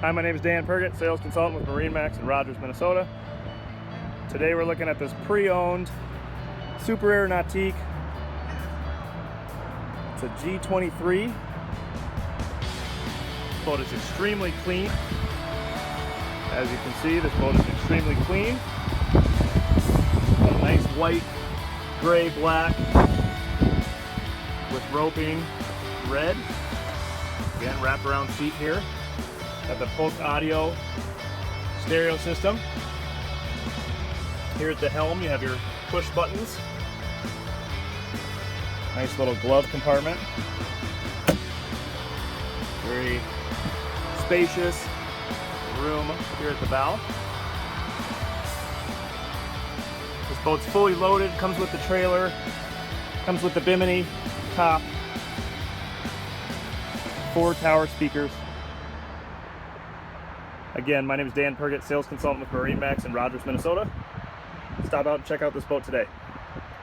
Hi, my name is Dan Pergett, sales consultant with MarineMax in Rogers, Minnesota. Today we're looking at this pre-owned Super Air Nautique. It's a G23. This boat is extremely clean. As you can see, this boat is extremely clean. Got a nice white, gray, black with roping red. Again, wraparound seat here. Got the Polk audio stereo system. Here at the helm you have your push buttons. Nice little glove compartment. Very spacious room here at the bow. This boat's fully loaded, comes with the trailer, comes with the bimini top, 4 tower speakers. Again, my name is Dan Pergett, sales consultant with MarineMax in Rogers, Minnesota. Stop out and check out this boat today.